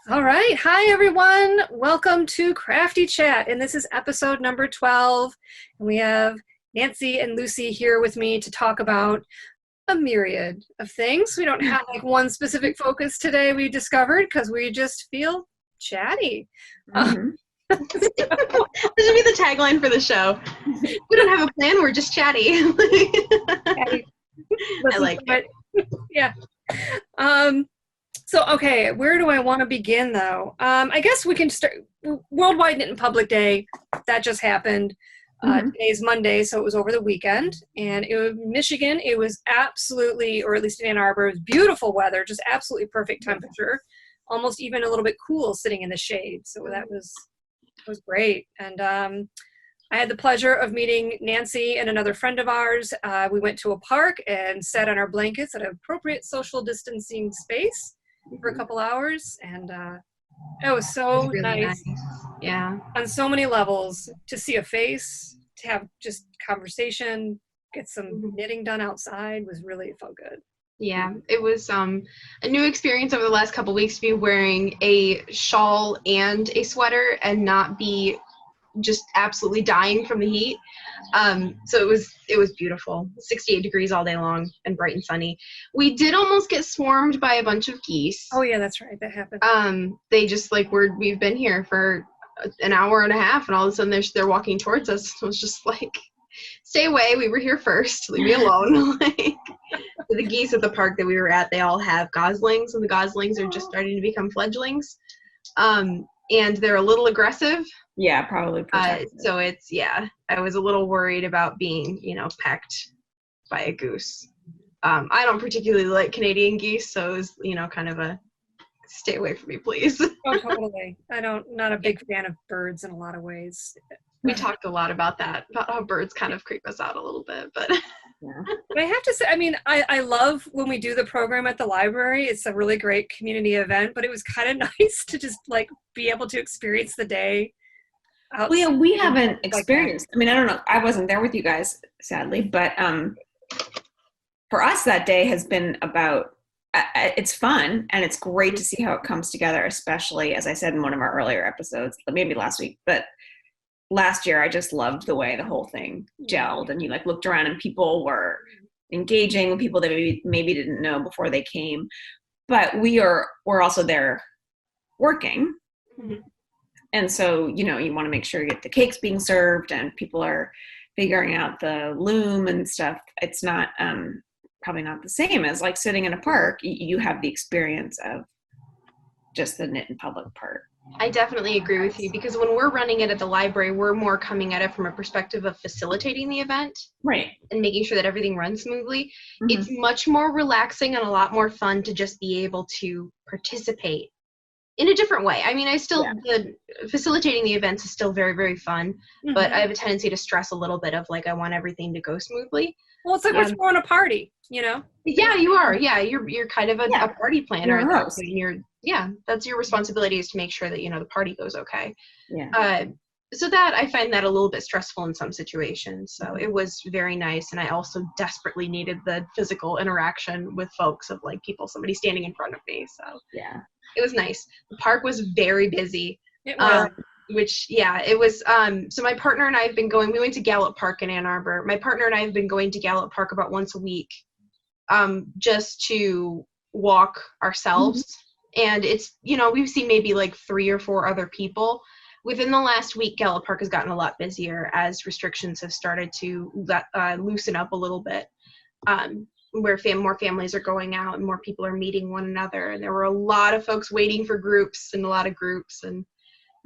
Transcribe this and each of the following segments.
All right. Hi, everyone. Welcome to Crafty Chat. And this is episode number 12. And we have Nancy and Lucy here with me to talk about a myriad of things. We don't have like one specific focus today, we discovered, because we just feel chatty. Mm-hmm. This should be the tagline for the show. We don't have a plan, we're just chatty. Chatty. I like it. Yeah. So, okay, where do I want to begin, though? I guess we can start. Worldwide Knit and Public Day, that just happened. Today's Monday, so it was over the weekend. And it was Michigan. It was absolutely, or at least in Ann Arbor, it was beautiful weather, just absolutely perfect temperature. Almost even a little bit cool sitting in the shade. So that was great. And I had the pleasure of meeting Nancy and another friend of ours. We went to a park and sat on our blankets at an appropriate social distancing space for a couple hours, and it was so really nice. Yeah. On so many levels, to see a face, to have just conversation, get some knitting done outside it felt good. Yeah, it was a new experience over the last couple weeks to be wearing a shawl and a sweater and not be just absolutely dying from the heat. So it was beautiful. 68 degrees all day long and bright and sunny. We did almost get swarmed by a bunch of geese. Oh yeah, that's right. That happened. They just we've been here for an hour and a half, and all of a sudden they're walking towards us. It was just like, stay away. We were here first. Leave me alone. The geese at the park that we were at, they all have goslings, and the goslings are just starting to become fledglings. And they're a little aggressive. Yeah, probably. So I was a little worried about being, pecked by a goose. I don't particularly like Canadian geese, so it was, kind of a stay away from me, please. Oh, totally. Not a big fan of birds in a lot of ways. We talked a lot about that, about how birds kind of creep us out a little bit, but. Yeah. But I have to say, I love when we do the program at the library. It's a really great community event, but it was kind of nice to just be able to experience the day. Well, yeah, we haven't experienced. I don't know. I wasn't there with you guys, sadly, but for us, that day has been about. It's fun and it's great to see how it comes together, especially as I said in one of our earlier episodes, maybe last week, but. Last year, I just loved the way the whole thing gelled, and you looked around and people were engaging with people that maybe didn't know before they came, but we're also there working. Mm-hmm. And so, you want to make sure you get the cakes being served and people are figuring out the loom and stuff. It's not probably not the same as sitting in a park. You have the experience of just the knit in public part. I definitely agree with you, because when we're running it at the library, we're more coming at it from a perspective of facilitating the event. Right. And making sure that everything runs smoothly. Mm-hmm. It's much more relaxing and a lot more fun to just be able to participate in a different way. Facilitating the events is still very, very fun, but I have a tendency to stress a little bit of I want everything to go smoothly. Well, it's we're throwing a party, Yeah, you are. Yeah, you're kind of a party planner at that point. That's your responsibility, is to make sure that the party goes okay. Yeah. So that I find that a little bit stressful in some situations. So it was very nice, and I also desperately needed the physical interaction with folks of somebody standing in front of me. So yeah, it was nice. The park was very busy. It was. It was. So my partner and I have been going. We went to Gallup Park in Ann Arbor. My partner and I have been going to Gallup Park about once a week, just to walk ourselves. Mm-hmm. And it's, we've seen maybe 3 or 4 other people. Within the last week, Gallup Park has gotten a lot busier as restrictions have started to loosen up a little bit, where more families are going out and more people are meeting one another. And there were a lot of folks waiting for groups, and a lot of groups, and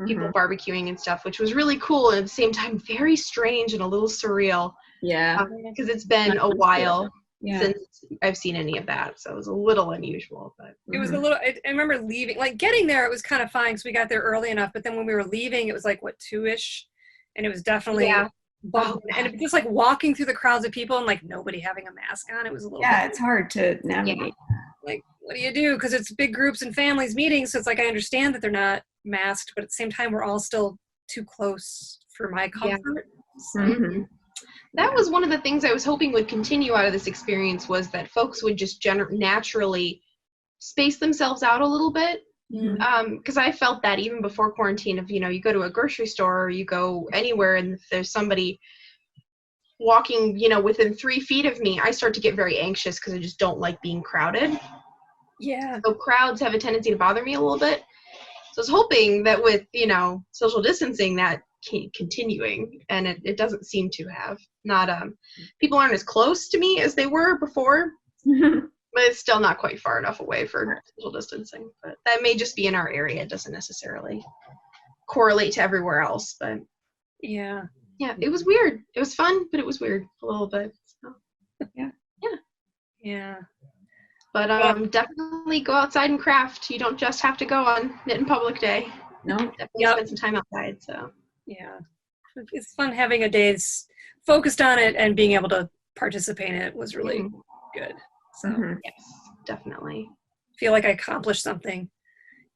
people barbecuing and stuff, which was really cool, and at the same time very strange and a little surreal. Yeah. Because it's been a while since I've seen any of that, so it was a little unusual. But it was a little. I remember leaving, getting there, it was kind of fine because we got there early enough. But then when we were leaving, it was 2-ish, and it was definitely and it was just walking through the crowds of people and nobody having a mask on. It was a little. Yeah, it's hard to navigate. What do you do? Because it's big groups and families meeting, so it's I understand that they're not masked, but at the same time, we're all still too close for my comfort. So. Mm-hmm. That was one of the things I was hoping would continue out of this experience, was that folks would just naturally space themselves out a little bit Because I felt that even before quarantine of, you go to a grocery store or you go anywhere and if there's somebody walking, within 3 feet of me, I start to get very anxious because I just don't like being crowded. Yeah. So crowds have a tendency to bother me a little bit. So I was hoping that with, social distancing that continuing, and it doesn't seem to have. Not people aren't as close to me as they were before, but it's still not quite far enough away for social distancing. But that may just be in our area. It doesn't necessarily correlate to everywhere else. But yeah, it was weird. It was fun, but it was weird a little bit. So. Yeah. But definitely go outside and craft. You don't just have to go on Knit in Public Day. No. Definitely spend some time outside. So yeah, it's fun having a day that's focused on it and being able to participate in it was really good. So yes, definitely. Feel like I accomplished something,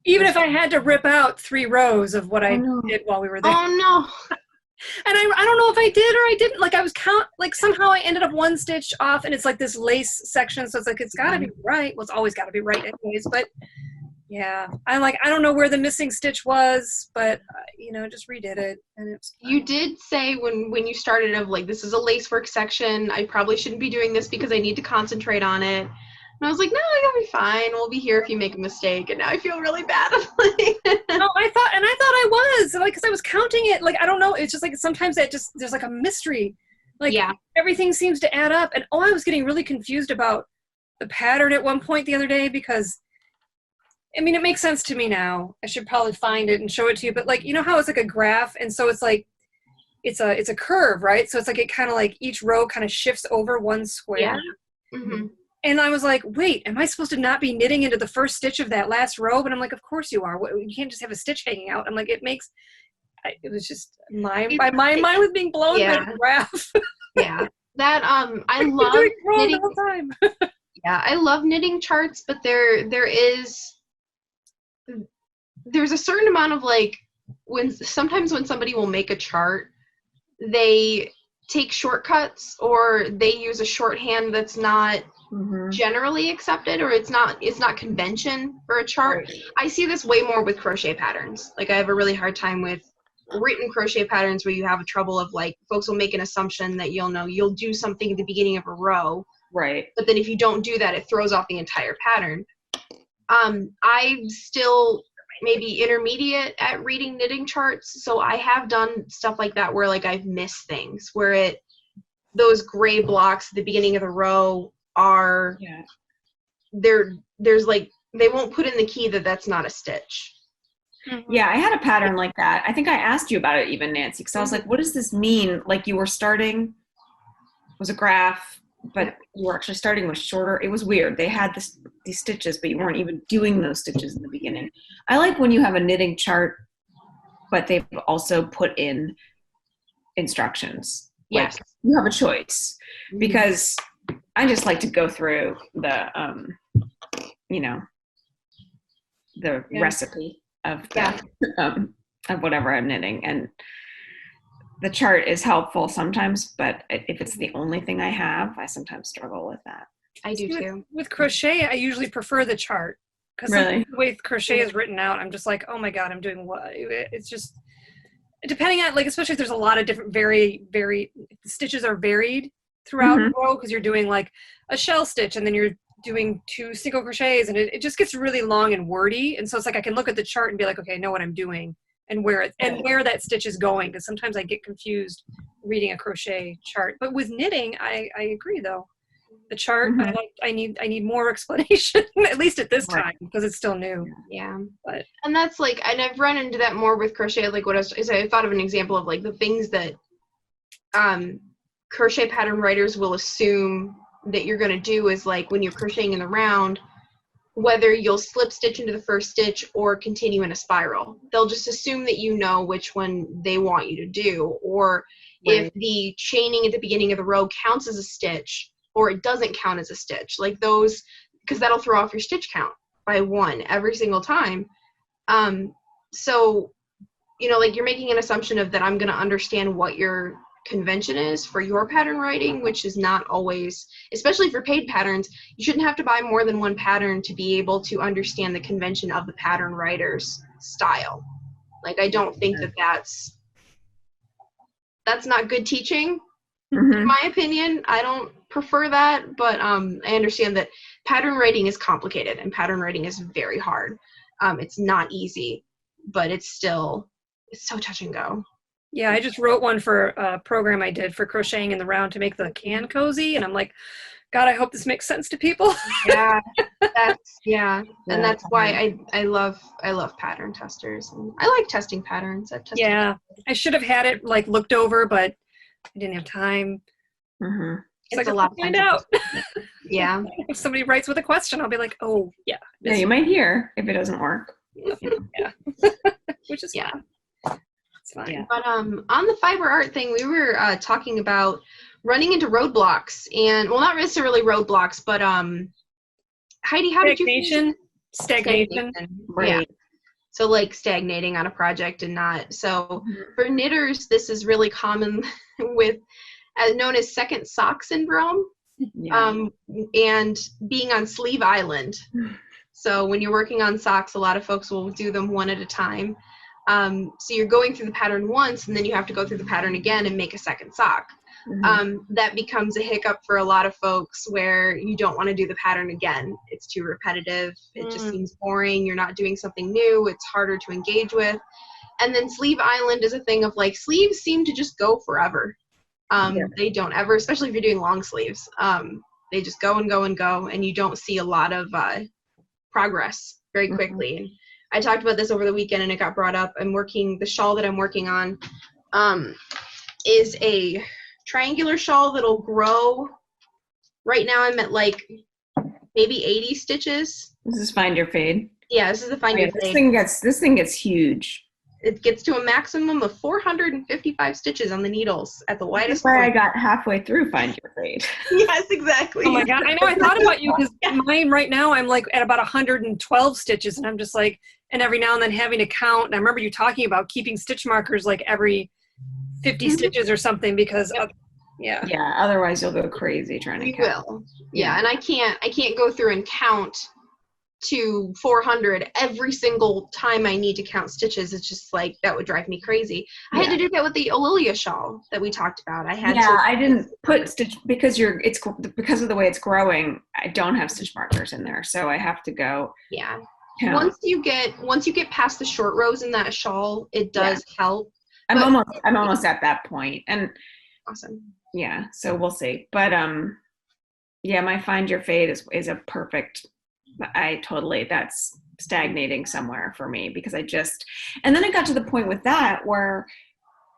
even if I had to rip out 3 rows of what I did while we were there. Oh no. And I don't know if I did or I didn't. Like I was somehow I ended up 1 stitch off, and it's like this lace section, so it's like it's got to be right. Well, it's always got to be right anyways. But yeah, I don't know where the missing stitch was, but just redid it, and it's. You did say when you started of like, this is a lacework section. I probably shouldn't be doing this because I need to concentrate on it. And I was like, no, you'll be fine. We'll be here if you make a mistake. And now I feel really bad. No, I thought I was like, because I was counting it. Like, I don't know. It's just like sometimes there's like a mystery. Like everything seems to add up. And I was getting really confused about the pattern at one point the other day because, I mean, it makes sense to me now. I should probably find it and show it to you. But like, how it's like a graph, and so it's like it's a curve, right? So it's like it kind of like each row kind of shifts over 1 square. Yeah. Mm-hmm. And I was like, wait, am I supposed to not be knitting into the first stitch of that last row? But I'm like, of course you are. You can't just have a stitch hanging out. I'm like, it was just my mind was being blown by the graph. Yeah. That I love knitting the whole time. Yeah, I love knitting charts, but there's a certain amount of like sometimes when somebody will make a chart, they take shortcuts or they use a shorthand that's not generally accepted, or it's not convention for a chart. Right. I see this way more with crochet patterns. Like I have a really hard time with written crochet patterns where you have a trouble of like folks will make an assumption that you'll do something at the beginning of a row, right? But then if you don't do that, it throws off the entire pattern. I'm still maybe intermediate at reading knitting charts, so I have done stuff like that where like I've missed things where those gray blocks at the beginning of the row are there's like they won't put in the key that's not a stitch. Yeah, I had a pattern like that. I think I asked you about it even, Nancy, because I was like, what does this mean? Like you were starting was a graph, but you were actually starting with shorter. It was weird. They had these stitches, but you weren't even doing those stitches in the beginning. I like when you have a knitting chart, but they've also put in instructions. Yes. Like you have a choice, because I just like to go through the, the recipe of of whatever I'm knitting, and the chart is helpful sometimes, but if it's the only thing I have, I sometimes struggle with that. I do too. With crochet, I usually prefer the chart because the way crochet is written out, I'm just like, oh my god, I'm doing what? It's just depending on like, especially if there's a lot of different the stitches are varied throughout the row because you're doing like a shell stitch and then you're doing 2 single crochets, and it just gets really long and wordy. And so it's like I can look at the chart and be like, okay, I know what I'm doing and where that stitch is going, because sometimes I get confused reading a crochet chart. But with knitting, I agree though. The chart, I need more explanation, at least at this time, because it's still new. Yeah. But and that's like, and I've run into that more with crochet. Like what I thought of an example of like the things that crochet pattern writers will assume that you're going to do is like when you're crocheting in the round, whether you'll slip stitch into the first stitch or continue in a spiral. They'll just assume that you know which one they want you to do, or if the chaining at the beginning of the row counts as a stitch or it doesn't count as a stitch, like those, because that'll throw off your stitch count by 1 every single time. So like you're making an assumption of that I'm going to understand what you're convention is for your pattern writing, which is not always, especially for paid patterns, you shouldn't have to buy more than one pattern to be able to understand the convention of the pattern writer's style. Like, I don't think that that's not good teaching, in my opinion. I don't prefer that, but I understand that pattern writing is complicated and pattern writing is very hard. It's not easy, but it's so touch and go. Yeah, I just wrote one for a program I did for crocheting in the round to make the can cozy, and I'm like, God, I hope this makes sense to people. Yeah, and that's why I love pattern testers, and I like testing patterns. I've tested patterns. I should have had it like looked over, but I didn't have time. It's like a lot of find out. Yeah. If somebody writes with a question, I'll be like, oh yeah. Yeah, you might hear if it doesn't work. Yeah. Which is fine. It's fine. Yeah. But on the fiber art thing, we were talking about running into roadblocks, and well, not necessarily roadblocks, but Heidi, how did you stagnation? Right. Yeah. So like stagnating on a project and not. So for knitters, this is really common with known as second sock syndrome, and being on Sleeve Island. So when you're working on socks, a lot of folks will do them one at a time. So you're going through the pattern once, and then you have to go through the pattern again and make a second sock. That becomes a hiccup for a lot of folks where you don't want to do the pattern again. It's too repetitive. It just seems boring. You're not doing something new. It's harder to engage with. And then Sleeve Island is a thing of like, sleeves seem to just go forever. They don't ever, especially if you're doing long sleeves, they just go and go and go, and you don't see a lot of progress very quickly. And I talked about this over the weekend, and it got brought up. The shawl that I'm working on is a triangular shawl that'll grow. Right now I'm at like maybe 80 stitches. This is Find Your Fade. Yeah, this is the Find Your Fade. This thing gets huge. It gets to a maximum of 455 stitches on the needles at the widest That's why point. I got halfway through Find Your Fade. Yes, exactly. Oh my God, I know. I thought about you because mine right now I'm like at about 112 stitches, and I'm just like, and every now and then having to count. And I remember you talking about keeping stitch markers like every 50 stitches or something because otherwise you'll go crazy trying to count. Will. Yeah, and I can't go through and count to 400 every single time I need to count stitches. It's just like, that would drive me crazy. I had to do that with the Olilia shawl that we talked about. I didn't put stitch because because of the way it's growing, I don't have stitch markers in there, so I have to go. Yeah. Once you get past the short rows in that shawl, it does help. I'm almost at that point, and awesome. Yeah, so we'll see. But my Find Your Fade is a perfect. That's stagnating somewhere for me because and then I got to the point with that where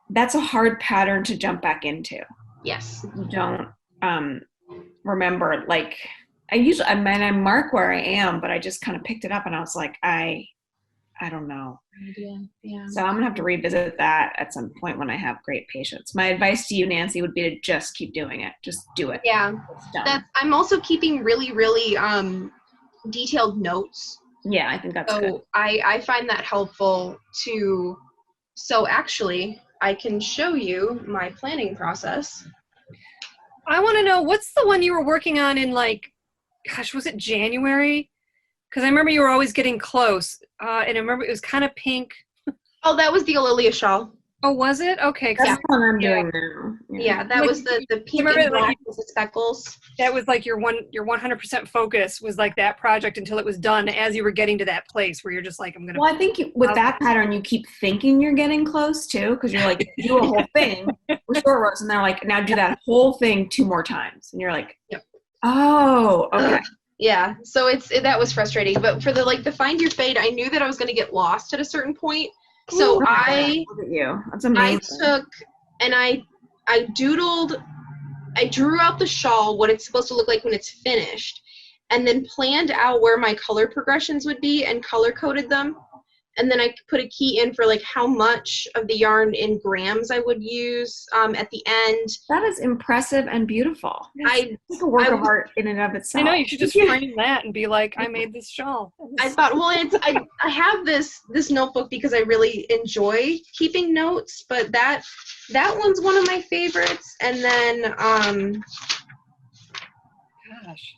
that's a hard pattern to jump back into. Yes. You don't remember, like I mark where I am, but I just kind of picked it up and I was like, I don't know. Yeah. So I'm gonna have to revisit that at some point when I have great patience. My advice to you, Nancy, would be to just keep doing it. Just do it. Yeah. I'm also keeping really, really detailed notes. Yeah, I think that's good. I find that helpful too. So actually, I can show you my planning process. I want to know, what's the one you were working on in like, gosh, was it January? Because I remember you were always getting close. And I remember it was kind of pink. Oh, that was the Olilia shawl. Oh, was it? Okay. That's the one I'm doing now. Yeah, that was the pink and black with the speckles. That was like your 100% focus was like that project until it was done as you were getting to that place where you're just like, I'm going to. Well, I think with that pattern, you keep thinking you're getting close too, because you're like, do a whole thing with short rows, and they're like, now do that whole thing 2 more times. And you're like, oh, okay. Yeah, so that was frustrating. But for the Find Your Fade, I knew that I was going to get lost at a certain point. So look at you. That's amazing. I took and I doodled, I drew out the shawl, what it's supposed to look like when it's finished, and then planned out where my color progressions would be and color coded them. And then I put a key in for like how much of the yarn in grams I would use at the end. That is impressive and beautiful. It's a work of art in and of itself. I know, you should just frame that and be like, I made this shawl. I thought, well, I have this notebook because I really enjoy keeping notes, but that one's one of my favorites. And then gosh,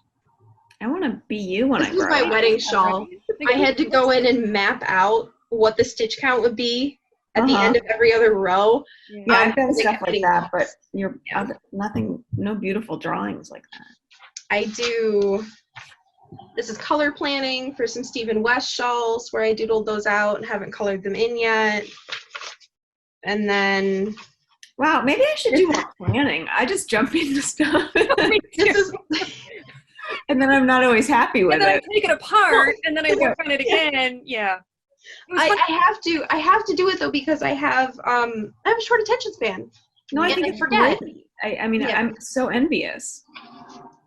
I want to be you when I grow this was my up. wedding shawl. I had to go in and map out what the stitch count would be at the end of every other row. Yeah, I've done stuff like that, but no beautiful drawings like that. I do, this is color planning for some Stephen West shawls where I doodled those out and haven't colored them in yet. And then... Wow, maybe I should do more planning. I just jump into stuff. And then I'm not always happy with it. And then I take it apart, and then I work on it again. Yeah. I have to do it though because I have a short attention span. No, I think it's forget. Great. I'm so envious.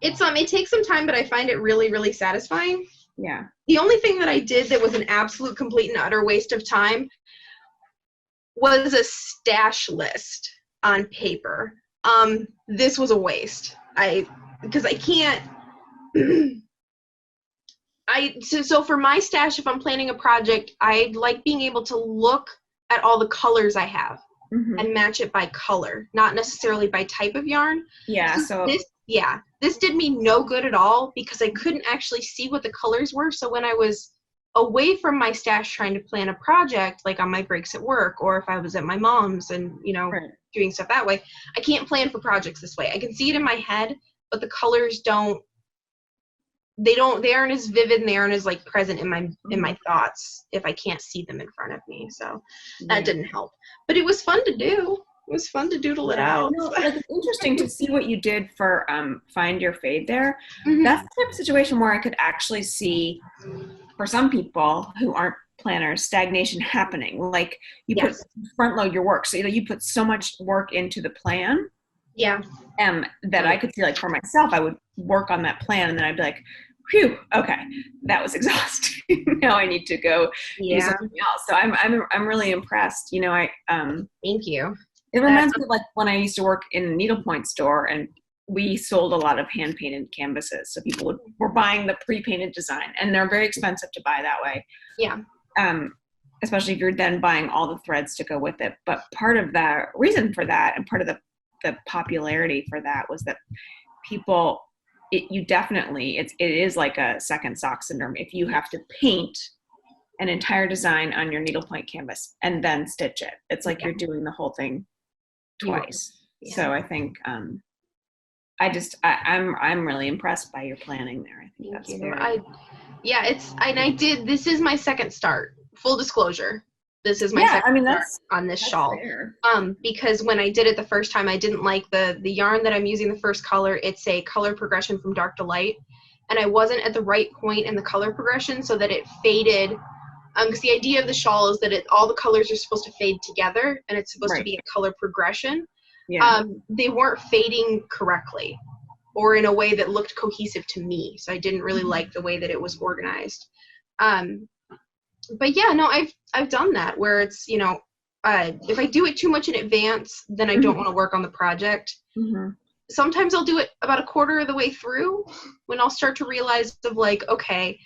It takes some time, but I find it really, really satisfying. Yeah. The only thing that I did that was an absolute, complete, and utter waste of time was a stash list on paper. This was a waste. Because I can't. So for my stash, if I'm planning a project, I like being able to look at all the colors I have and match it by color, not necessarily by type of yarn. Yeah. This did me no good at all because I couldn't actually see what the colors were. So when I was away from my stash trying to plan a project, like on my breaks at work, or if I was at my mom's and, doing stuff that way, I can't plan for projects this way. I can see it in my head, but the colors they aren't as vivid and they aren't as like present in my thoughts if I can't see them in front of me. So that didn't help, but it was fun to do. It was fun to doodle it out. No, it's interesting to see what you did for Find Your Fade there. That's the type of situation where I could actually see, for some people who aren't planners, stagnation happening. Like you front load your work. So you put so much work into the plan. Yeah. That I could see, like for myself, I would work on that plan and then I'd be like, phew, okay, that was exhausting. Now I need to go do something else. So I'm really impressed. Thank you. It reminds me of like when I used to work in a needlepoint store and we sold a lot of hand painted canvases. So people were buying the pre-painted design and they're very expensive to buy that way. Yeah. Especially if you're then buying all the threads to go with it. But part of the reason for that and part of the popularity for that was that people, it is like a second sock syndrome. If you have to paint an entire design on your needlepoint canvas and then stitch it, it's like you're doing the whole thing twice. Yeah. So I think I'm really impressed by your planning there. I think that's very. This is my second start. Full disclosure. This is my second start on this shawl. Fair. Because when I did it the first time, I didn't like the yarn that I'm using, the first color. It's a color progression from dark to light. And I wasn't at the right point in the color progression so that it faded. Because the idea of the shawl is that all the colors are supposed to fade together and it's supposed to be a color progression. Yeah. They weren't fading correctly or in a way that looked cohesive to me. So I didn't really like the way that it was organized. But yeah, no, I've done that where it's, if I do it too much in advance, then I don't want to work on the project. Sometimes I'll do it about a quarter of the way through when I'll start to realize of like, okay,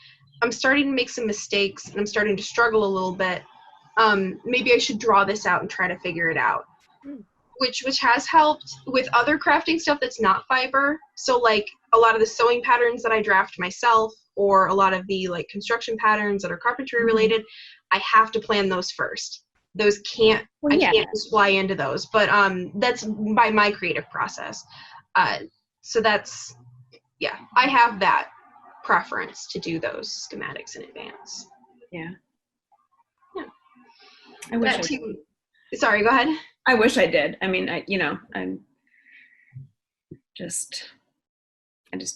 I'm starting to make some mistakes and I'm starting to struggle a little bit. Maybe I should draw this out and try to figure it out, which has helped with other crafting stuff that's not fiber. So like a lot of the sewing patterns that I draft myself or a lot of the like construction patterns that are carpentry related, I have to plan those first. Those can't just fly into those, but that's by my creative process. So that's, I have that preference to do those schematics in advance. Yeah. I wish sorry, go ahead. I wish I did. I mean, I just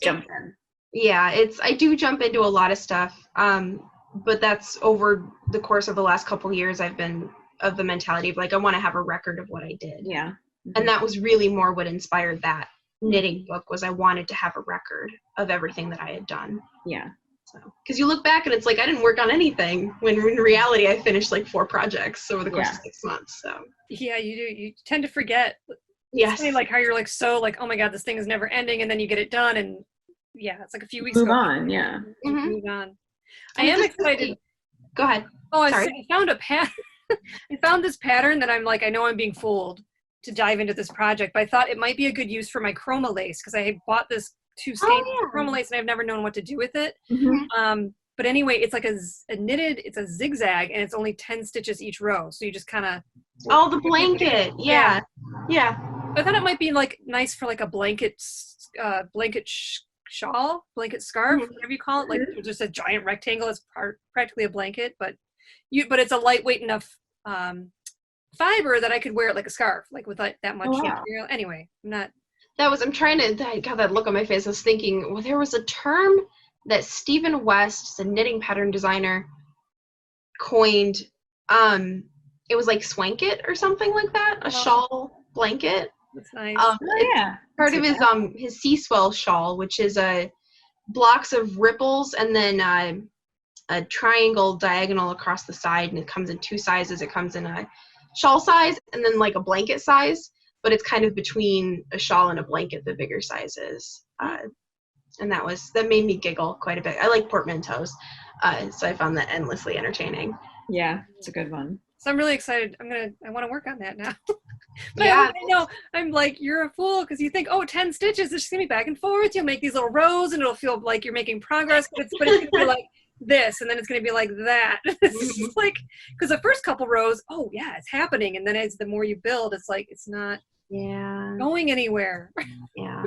jump in. Yeah, I do jump into a lot of stuff. But that's over the course of the last couple of years, I've been of the mentality of like, I want to have a record of what I did. Yeah. And that was really more what inspired that knitting book was I wanted to have a record of everything that I had done. Yeah. So, because you look back and it's like I didn't work on anything, when in reality I finished like 4 projects over the course of 6 months. So yeah, you do. You tend to forget. Yes. It's funny, like how you're like so like, oh my god, this thing is never ending, and then you get it done, and yeah, it's like a few weeks Move ago. on, yeah. Move on. I am excited. Go ahead. Oh, I Sorry. found a pattern. I found this pattern that I'm like, I know I'm being fooled to dive into this project, but I thought it might be a good use for my chroma lace because I had bought this 2 stains of chroma lace and I've never known what to do with it. But anyway, it's like a knitted, it's a zigzag, and it's only 10 stitches each row. So you just kind of. Oh, the blanket. Yeah. I thought it might be like nice for like a blanket shawl, blanket scarf, whatever you call it. Like just a giant rectangle. It's practically a blanket, but it's a lightweight enough fiber that I could wear it like a scarf, like with like that much material. Anyway, I'm trying to. I got that look on my face. I was thinking, well, there was a term that Stephen West, a knitting pattern designer, coined. It was like swanket or something like that. A shawl blanket. That's nice. Part of his sea swell shawl, which is blocks of ripples and then a triangle diagonal across the side, and it comes in 2 sizes. It comes in a shawl size and then like a blanket size, but it's kind of between a shawl and a blanket, the bigger sizes. And that made me giggle quite a bit. I like portmanteaus, so I found that endlessly entertaining. Yeah, it's a good one. So I'm really excited. I want to work on that now. But yeah. I know. I'm like, you're a fool because you think, 10 stitches, it's just going to be back and forth. You'll make these little rows and it'll feel like you're making progress, but it's going to be like this, and then it's going to be like that. It's just like, because the first couple rows, it's happening. And then as the more you build, it's like, it's not going anywhere. Yeah.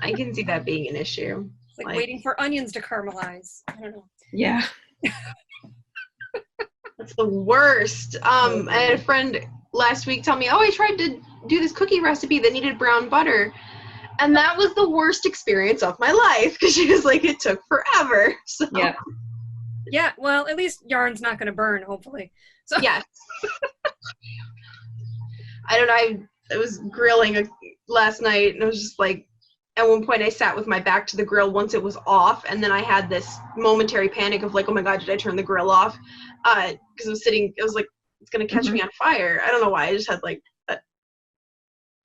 I can see that being an issue. It's like waiting for onions to caramelize. I don't know. Yeah. That's the worst. I had a friend last week tell me, I tried to do this cookie recipe that needed brown butter. And that was the worst experience of my life because she was like, it took forever. So. Yeah. Yeah, well, at least yarn's not going to burn, hopefully. So. Yes. I don't know. I was grilling last night, and I was just like, at one point I sat with my back to the grill once it was off, and then I had this momentary panic of like, oh my God, did I turn the grill off? Because it was like, it's going to catch me on fire. I don't know why. I just had like that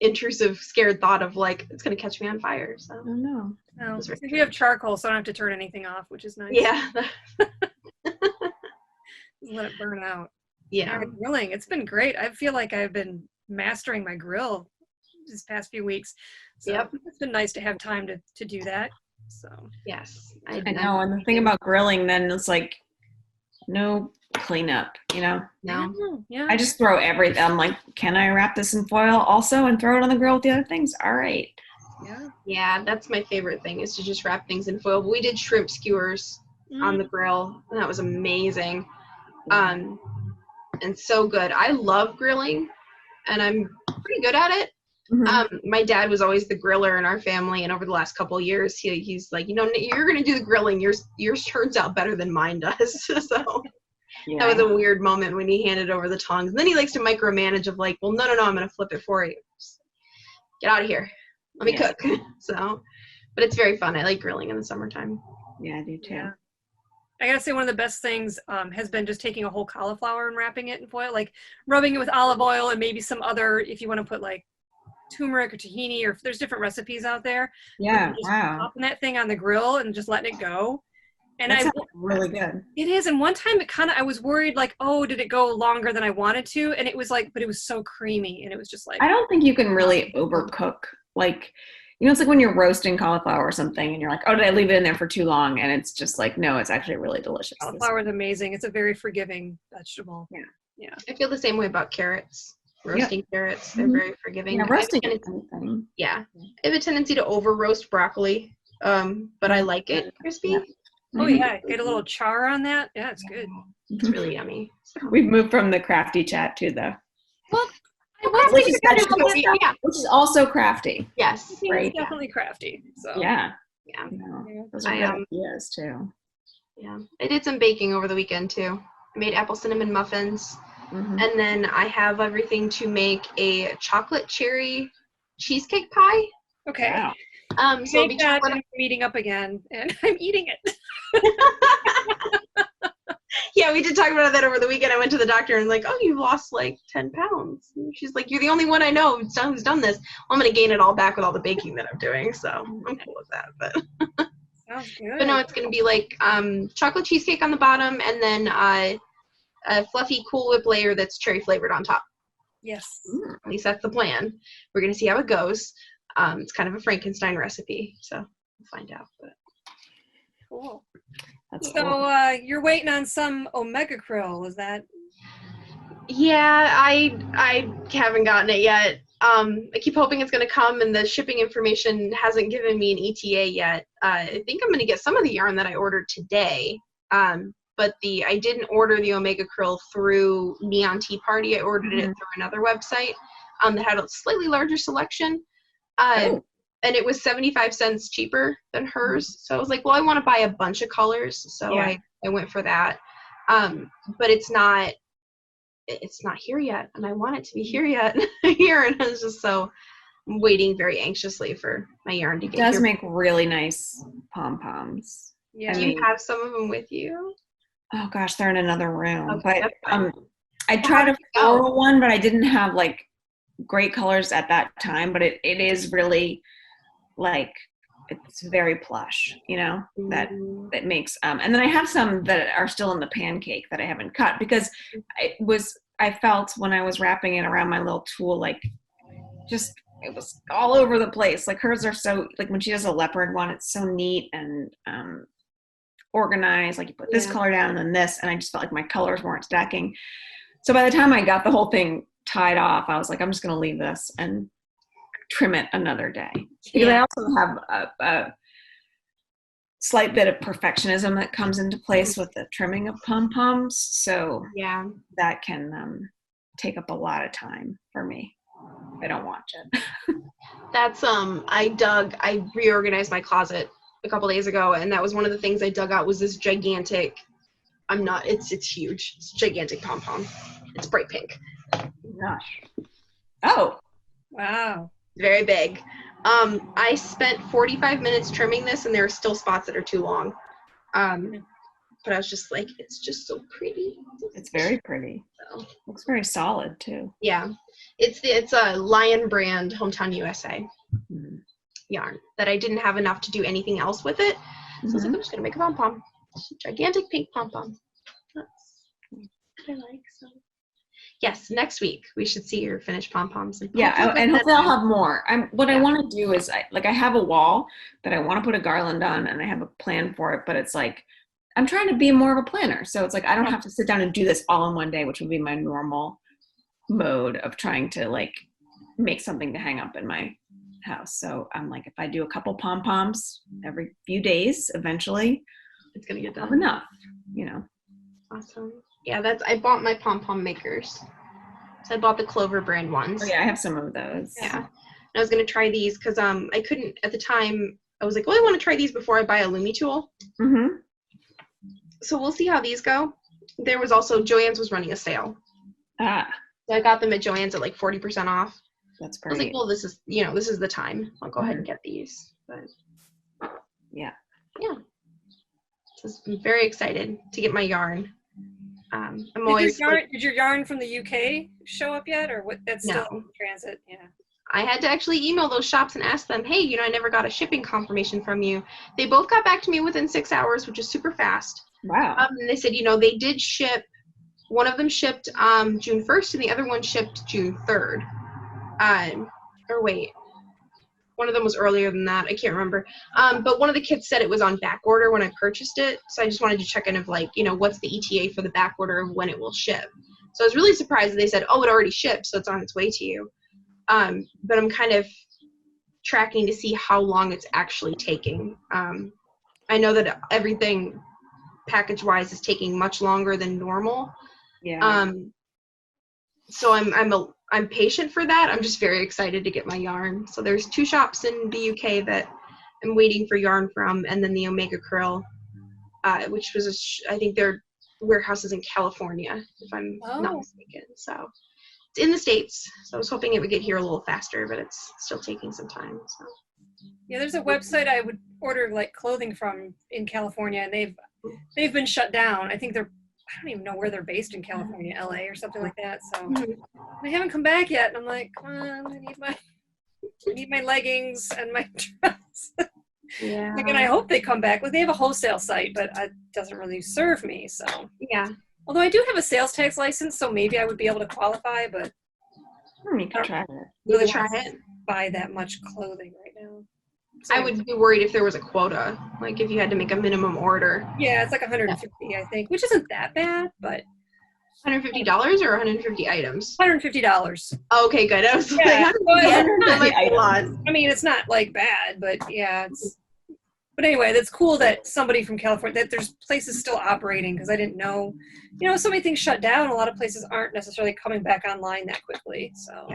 intrusive, scared thought of like, it's going to catch me on fire. So. Oh no. Well, we have charcoal, so I don't have to turn anything off, which is nice. Yeah. Let it burn out. Yeah. Grilling, it's been great. I feel like I've been mastering my grill these past few weeks. So it's been nice to have time to do that. So yes. I know. And the thing about grilling then is like no cleanup, No. Yeah. I just throw everything. I'm like, can I wrap this in foil also and throw it on the grill with the other things? All right. Yeah, that's my favorite thing is to just wrap things in foil. But we did shrimp skewers on the grill, and that was amazing. And so good. I love grilling, and I'm pretty good at it. My dad was always the griller in our family, and over the last couple of years, he's like, you're going to do the grilling. Yours turns out better than mine does. So that was a weird moment when he handed over the tongs. And then he likes to micromanage of like, well, no, I'm going to flip it for you. Just get out of here. Let me cook. So, but it's very fun. I like grilling in the summertime. Yeah, I do too. Yeah. I gotta say, one of the best things has been just taking a whole cauliflower and wrapping it in foil, like rubbing it with olive oil and maybe some other, if you want to put like turmeric or tahini, or if there's different recipes out there. Yeah, just popping that thing on the grill and just letting it go. And that sounds really good. It is. And one time I was worried like, did it go longer than I wanted to? And it was like, but it was so creamy, and it was just like. I don't think you can really overcook. Like, it's like when you're roasting cauliflower or something and you're like, did I leave it in there for too long? And it's just like, no, it's actually really delicious. Cauliflower is amazing. It's a very forgiving vegetable. Yeah. I feel the same way about carrots. Roasting carrots, they're very forgiving. Yeah, roasting anything. Yeah. I have a tendency to over roast broccoli, but I like it crispy. Yeah. Oh yeah, get a little char on that. Yeah, it's good. It's really yummy. We've moved from the crafty chat to the. Well, which is also crafty. Yes, it's definitely crafty. So yeah. Those are good ideas too. Yeah, I did some baking over the weekend too. I made apple cinnamon muffins, and then I have everything to make a chocolate cherry cheesecake pie. Okay. Wow. So I'm eating up again, and I'm eating it. Yeah, we did talk about that over the weekend. I went to the doctor and like, oh, you've lost like 10 pounds. And she's like, you're the only one I know who's done this. Well, I'm going to gain it all back with all the baking that I'm doing. So I'm cool with that. But Sounds good. But no, it's going to be like chocolate cheesecake on the bottom and then a fluffy Cool Whip layer that's cherry flavored on top. Yes. At least that's the plan. We're going to see how it goes. It's kind of a Frankenstein recipe, so we'll find out. But Cool. That's So cool. you're waiting on some omega krill, is that? yeah, I haven't gotten it yet. I keep hoping it's going to come, and the shipping information hasn't given me an ETA yet. I think I'm going to get some of the yarn that I ordered today. But I didn't order the Omega Krill through Neon Tea Party. I ordered it through another website that had a slightly larger selection. And it was 75 cents cheaper than hers. So I was like, well, I want to buy a bunch of colors. So I went for that. But it's not here yet. And I want it to be here yet. Here. And it's just so I'm waiting very anxiously for my yarn to get here. It does make really nice pom-poms. Yeah. Do you have some of them with you? Oh gosh, they're in another room. Okay, But I tried a floral one, but I didn't have like great colors at that time. But it is really like it's very plush, you know, that makes and then I have some that are still in the pancake that I haven't cut because I felt when I was wrapping it around my little tool like just it was all over the place. Like hers are so like when she does a leopard one, it's so neat and organized. Like you put this color down and then this, and I just felt like my colors weren't stacking. So by the time I got the whole thing tied off, I was like, I'm just going to leave this and trim it another day. Because I also have a slight bit of perfectionism that comes into place with the trimming of pom-poms. So that can take up a lot of time for me. I don't watch it. That's I reorganized my closet a couple days ago, and that was one of the things I dug out was this gigantic it's huge. It's gigantic pom-pom. It's bright pink. Gosh. Oh. Wow. Very big. I spent 45 minutes trimming this, and there are still spots that are too long. But I was just like, it's just so pretty. It's very pretty. So. Looks very solid too. Yeah, it's a Lion brand Hometown USA yarn that I didn't have enough to do anything else with it. So I was like, I'm just gonna make a pom-pom, gigantic pink pom-pom. That's what I like. So yes, next week we should see your finished pom-poms. And hopefully I'll have more. I want to do is I have a wall that I want to put a garland on, and I have a plan for it, but it's like I'm trying to be more of a planner. So it's like I don't have to sit down and do this all in one day, which would be my normal mode of trying to like make something to hang up in my house. So I'm like, if I do a couple pom-poms every few days, eventually it's gonna get done. Enough, you know. Awesome. Yeah, I bought my pom-pom makers. So I bought the Clover brand ones. Oh yeah, I have some of those. Yeah. And I was gonna try these because I couldn't at the time. I was like, well, I want to try these before I buy a Lumi tool. So we'll see how these go. There was also Joann's was running a sale. So I got them at Joann's at like 40% off. That's great. I was like, well, this is the time. I'll go ahead and get these. But yeah. So I'm very excited to get my yarn. I'm always. Did your yarn from the UK show up yet, or what? That's still in transit. Yeah. I had to actually email those shops and ask them, hey, I never got a shipping confirmation from you. They both got back to me within 6 hours, which is super fast. Wow. And they said, they did ship. One of them shipped June 1st, and the other one shipped June 3rd. Or wait, one of them was earlier than that. I can't remember. But one of the kids said it was on back order when I purchased it. So I just wanted to check in of like, what's the ETA for the back order of when it will ship. So I was really surprised that they said, oh, it already shipped, so it's on its way to you. But I'm kind of tracking to see how long it's actually taking. I know that everything package-wise is taking much longer than normal. Yeah. So I'm patient for that. I'm just very excited to get my yarn. So there's 2 shops in the UK that I'm waiting for yarn from, and then the Omega Krill, which was I think their warehouse is in California, if I'm not mistaken. So it's in the States. So I was hoping it would get here a little faster, but it's still taking some time. So Yeah, there's a website I would order like clothing from in California, and they've been shut down. I think I don't even know where they're based in California, LA or something like that. So they haven't come back yet, and I'm like, come on, I need my leggings and my dress. Yeah. Like, and I hope they come back. Well, they have a wholesale site, but it doesn't really serve me. So yeah. although I do have a sales tax license, so maybe I would be able to qualify, but You can try it. really Try want to it. buy that much clothing right now. So, I would be worried if there was a quota, like if you had to make a minimum order. yeah, it's like 150, I think, which isn't that bad, but $150 or 150 items? $150. Okay, good. I was Yeah, like, well, that might be a lot. I mean, it's not like bad, but yeah, but anyway, that's cool that somebody from California, that there's places still operating, because I didn't know, so many things shut down. A lot of places aren't necessarily coming back online that quickly. So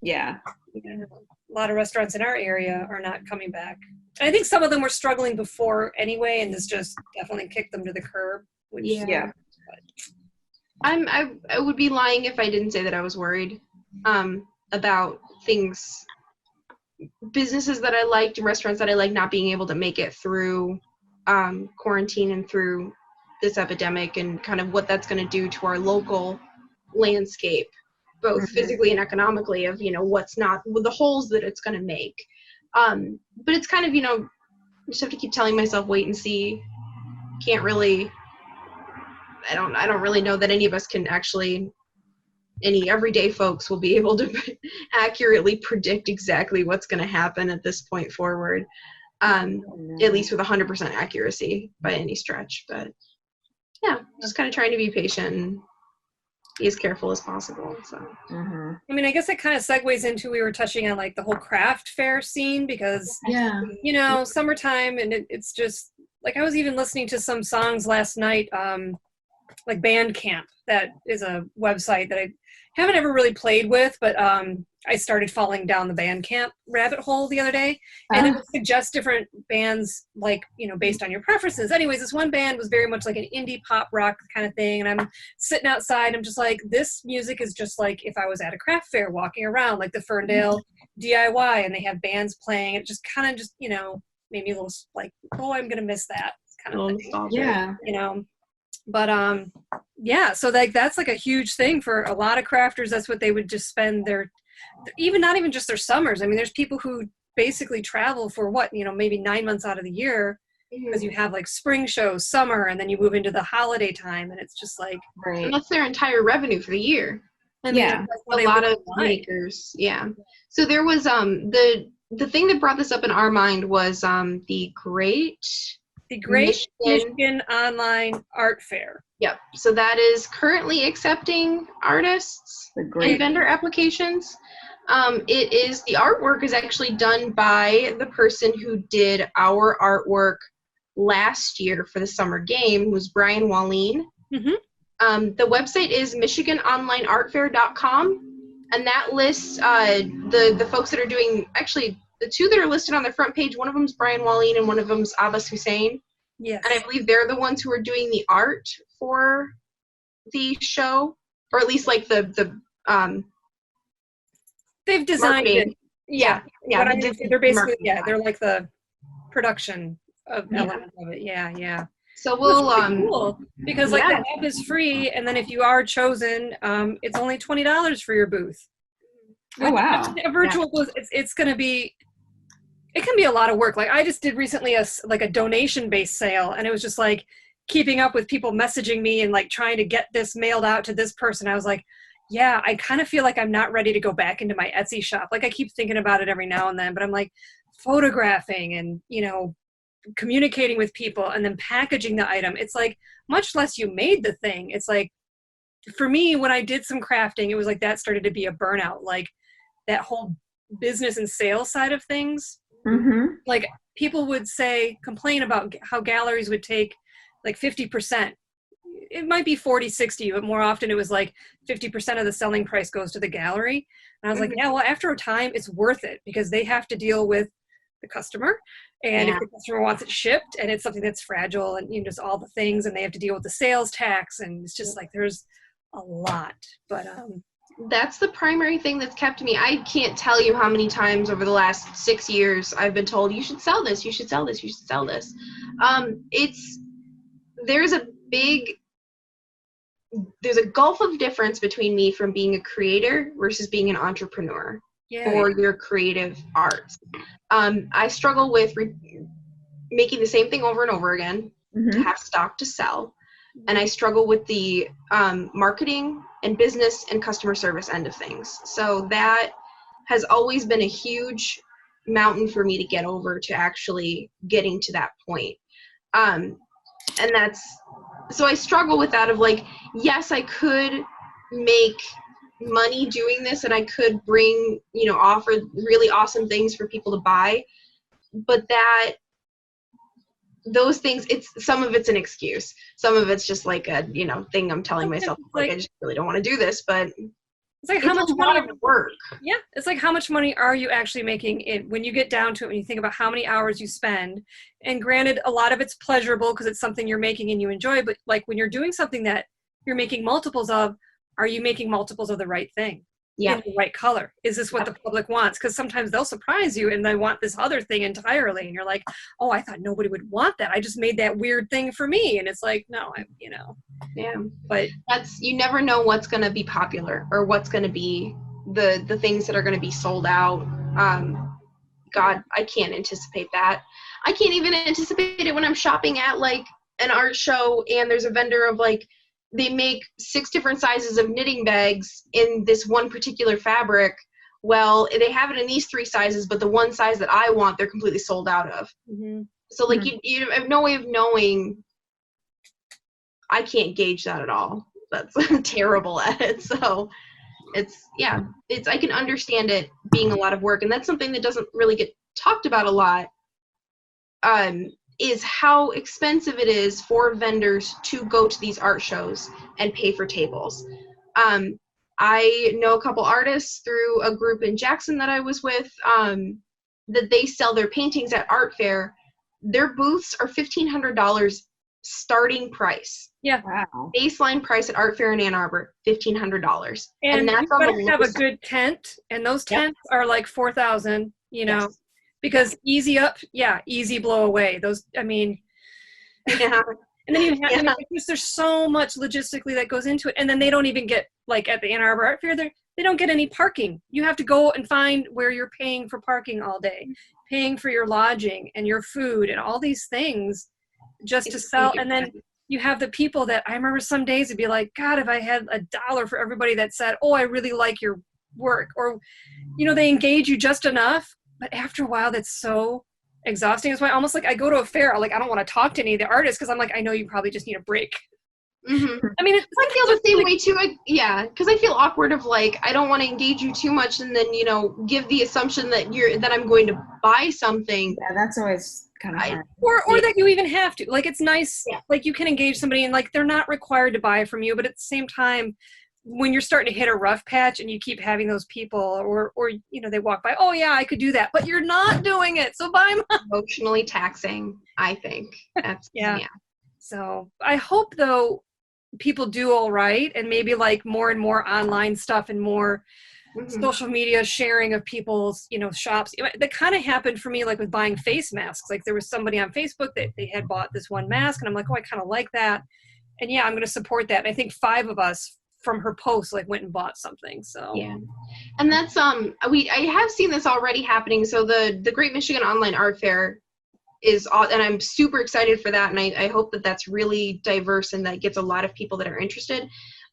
Yeah. a lot of restaurants in our area are not coming back. And I think some of them were struggling before anyway, and this just definitely kicked them to the curb. Which, Yeah. I would be lying if I didn't say that I was worried about things, businesses that I liked, restaurants that I liked, not being able to make it through quarantine and through this epidemic, and kind of what that's going to do to our local landscape, both physically and economically, of what's not, the holes that it's going to make. But it's kind of just have to keep telling myself, wait and see. Can't really. I don't really know that any of us can actually, any everyday folks will be able to accurately predict exactly what's going to happen at this point forward, at least with 100% accuracy by any stretch. But yeah, just kind of trying to be patient and be as careful as possible. So I mean, I guess it kind of segues into, we were touching on like the whole craft fair scene, because summertime, and it's just like, I was even listening to some songs last night, like Bandcamp, that is a website that I haven't ever really played with, but I started falling down the Bandcamp rabbit hole the other day, and it would suggest different bands, like, based on your preferences. Anyways, this one band was very much like an indie pop rock kind of thing, and I'm sitting outside, I'm just like, this music is just like if I was at a craft fair walking around, like the Ferndale DIY, and they have bands playing. It just kind of just, made me a little like, oh, I'm gonna miss that kind of thing. Yeah. But yeah, so like that's like a huge thing for a lot of crafters. That's what they would just spend their, even not even just their summers. I mean, there's people who basically travel for maybe 9 months out of the year, because you have like spring shows, summer, and then you move into the holiday time, and it's just like, and that's their entire revenue for the year. I mean, a lot of makers. Yeah. So there was the thing that brought this up in our mind was the Great Michigan Online Art Fair. Yep. So that is currently accepting artists and vendor applications. The artwork is actually done by the person who did our artwork last year for the summer game, who was Brian Wallin. The website is michiganonlineartfair.com, and that lists the folks that are doing, actually the two that are listed on the front page. One of them is Brian Wallin and one of them is Abbas Hussein. Yes. And I believe they're the ones who are doing the art for the show, or at least like the they've designed marketing. it. Yeah. They're basically, they're like the production of elements of it. Yeah. So we'll cool, because like the app is free, and then if you are chosen, it's only $20 for your booth. Oh wow! A virtual booth, it's going to be. It can be a lot of work. Like I just did recently a donation-based sale, and it was just like keeping up with people messaging me and like trying to get this mailed out to this person. I was like, yeah, I kind of feel like I'm not ready to go back into my Etsy shop. Like I keep thinking about it every now and then, but I'm like photographing and, communicating with people and then packaging the item. It's like, much less you made the thing. It's like, for me, when I did some crafting, it was like that started to be a burnout, like that whole business and sales side of things. Like people would complain about how galleries would take like 50%. It might be 40, 60, but more often it was like 50% of the selling price goes to the gallery. And I was like, yeah, well, after a time, it's worth it, because they have to deal with the customer. And if the customer wants it shipped and it's something that's fragile and just all the things, and they have to deal with the sales tax, and it's just like there's a lot. But that's the primary thing that's kept me. I can't tell you how many times over the last 6 years I've been told, you should sell this, you should sell this, you should sell this. There's a gulf of difference between me from being a creator versus being an entrepreneur for your creative arts. I struggle with making the same thing over and over again to have stock to sell. And I struggle with the marketing and business and customer service end of things. So that has always been a huge mountain for me to get over, to actually getting to that point. So I struggle with that of like, yes, I could make money doing this and I could bring, offer really awesome things for people to buy, but those things, some of it's an excuse. Some of it's just like a, thing I'm telling myself, like, I just really don't want to do this, but it's like, how much money work? Yeah. It's like, how much money are you actually making when you get down to it, when you think about how many hours you spend? And granted, a lot of it's pleasurable because it's something you're making and you enjoy, but like when you're doing something that you're making multiples of, are you making multiples of the right thing? In the right color? Is this what the public wants? Because sometimes they'll surprise you and they want this other thing entirely. And you're like, oh, I thought nobody would want that. I just made that weird thing for me. And it's like, no, Yeah. But you never know what's going to be popular or what's going to be the things that are going to be sold out. God, I can't anticipate that. I can't even anticipate it when I'm shopping at like an art show and there's a vendor of like, they make 6 different sizes of knitting bags in this one particular fabric. Well, they have it in these 3 sizes, but the one size that I want, they're completely sold out of. So like you have no way of knowing. I can't gauge that at all. That's terrible at it. So I can understand it being a lot of work. And that's something that doesn't really get talked about a lot. Is how expensive it is for vendors to go to these art shows and pay for tables. I know a couple artists through a group in Jackson that I was with, that they sell their paintings at art fair. Their booths are $1,500 starting price. Yeah. Wow. Baseline price at art fair in Ann Arbor, $1,500. And that's you better have a good tent, and those tents are like 4,000, Yes. Because easy up, easy blow away. Those, I mean, yeah. And then you have, there's so much logistically that goes into it. And then they don't even get, like at the Ann Arbor Art Fair, they don't get any parking. You have to go and find where you're paying for parking all day, paying for your lodging and your food and all these things just to sell. And then you have the people that, I remember some days it'd be like, God, if I had $1 for everybody that said, oh, I really like your work. Or, they engage you just enough. But after a while, that's so exhausting. That's why almost like I go to a fair, I don't want to talk to any of the artists because I'm like, I know you probably just need a break. Mm-hmm. I mean, I feel the same way too. Because I feel awkward of like, I don't want to engage you too much and then, give the assumption that I'm going to buy something. Yeah, that's always kind of hard. Or that you even have to. Like, it's nice, like you can engage somebody and like they're not required to buy from you, but at the same time, when you're starting to hit a rough patch and you keep having those people or they walk by, oh yeah, I could do that, but you're not doing it, so buy mine. Emotionally taxing, I think. That's yeah. So I hope though people do all right, and maybe like more and more online stuff and more social media sharing of people's shops. That kind of happened for me, like with buying face masks. Like there was somebody on Facebook that they had bought this one mask and I'm like, oh, I kind of like that, and I'm going to support that. And I think 5 of us from her post went and bought something. So and that's I have seen this already happening. So the Great Michigan Online Art Fair is and I'm super excited for that, and I hope that that's really diverse and that gets a lot of people that are interested.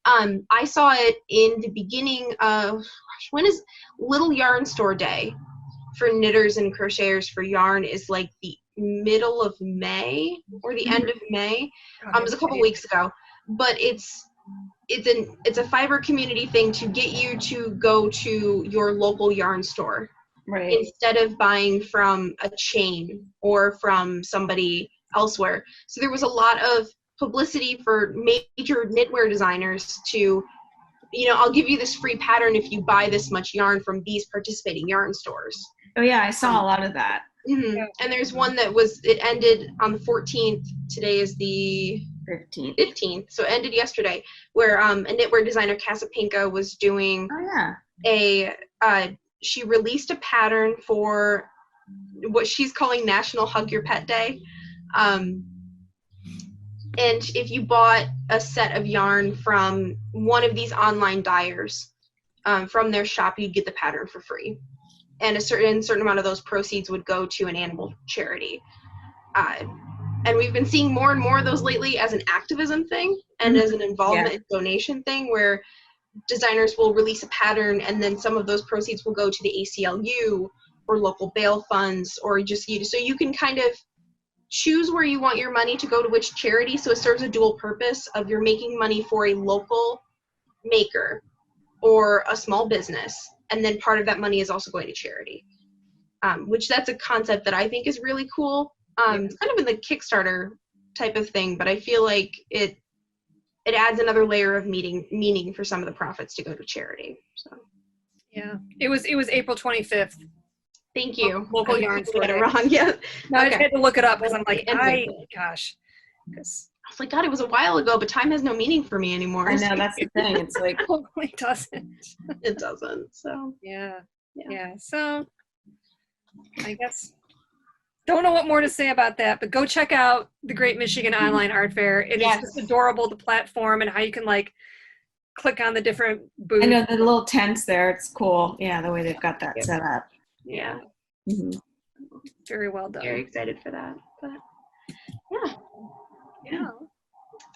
I saw it in the beginning of when is Little Yarn Store Day for knitters and crocheters for yarn is like the middle of May or the end of May. It was a couple weeks ago, but it's a fiber community thing to get you to go to your local yarn store, right, instead of buying from a chain or from somebody elsewhere. So there was a lot of publicity for major knitwear designers to, I'll give you this free pattern if you buy this much yarn from these participating yarn stores. Oh yeah, I saw a lot of that. Mm-hmm. And there's one that it ended on the 14th. Today is the 15th, so it ended yesterday, where a knitwear designer, Casapinka, was doing she released a pattern for what she's calling National Hug Your Pet Day. And if you bought a set of yarn from one of these online dyers from their shop, you'd get the pattern for free. And a certain amount of those proceeds would go to an animal charity. And we've been seeing more and more of those lately as an activism thing and as an involvement and donation thing, where designers will release a pattern and then some of those proceeds will go to the ACLU or local bail funds, or just so you can kind of choose where you want your money to go to which charity. So it serves a dual purpose of you're making money for a local maker or a small business, and then part of that money is also going to charity, which that's a concept that I think is really cool. It's kind of in the Kickstarter type of thing, but I feel like it adds another layer of meaning for some of the profits to go to charity. So yeah, it was April 25th. Thank you. Local yarn store. Get it wrong. Yeah. No, I just had to look it up because I'm like, gosh. I was like, God, it was a while ago, but time has no meaning for me anymore. I know, that's the thing. It's like, it doesn't. It doesn't. So yeah. So I guess don't know what more to say about that, but go check out the Great Michigan Online Art Fair. It is just adorable, the platform and how you can like click on the different booths. I know the little tents there. It's cool. Yeah, the way they've got that set up. Yeah. Mm-hmm. Very well done. Very excited for that. But yeah.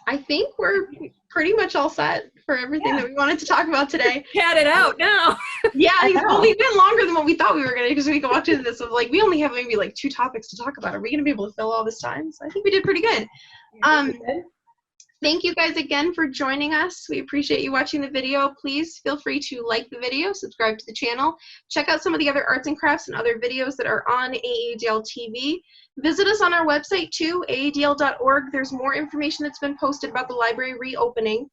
I think we're pretty much all set for everything that we wanted to talk about today. Had it out now. Yeah, well, we've been longer than what we thought we were going to, because we can walk into this of like, we only have maybe like 2 topics to talk about. Are we going to be able to fill all this time? So I think we did pretty good. Thank you guys again for joining us. We appreciate you watching the video. Please feel free to like the video, subscribe to the channel, check out some of the other arts and crafts and other videos that are on AADL TV. Visit us on our website too, aadl.org. There's more information that's been posted about the library reopening.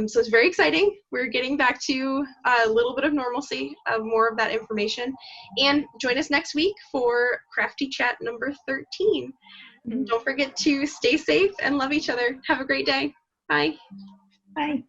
So it's very exciting. We're getting back to a little bit of normalcy, of more of that information. And join us next week for Crafty Chat number 13. And don't forget to stay safe and love each other. Have a great day. Bye. Bye.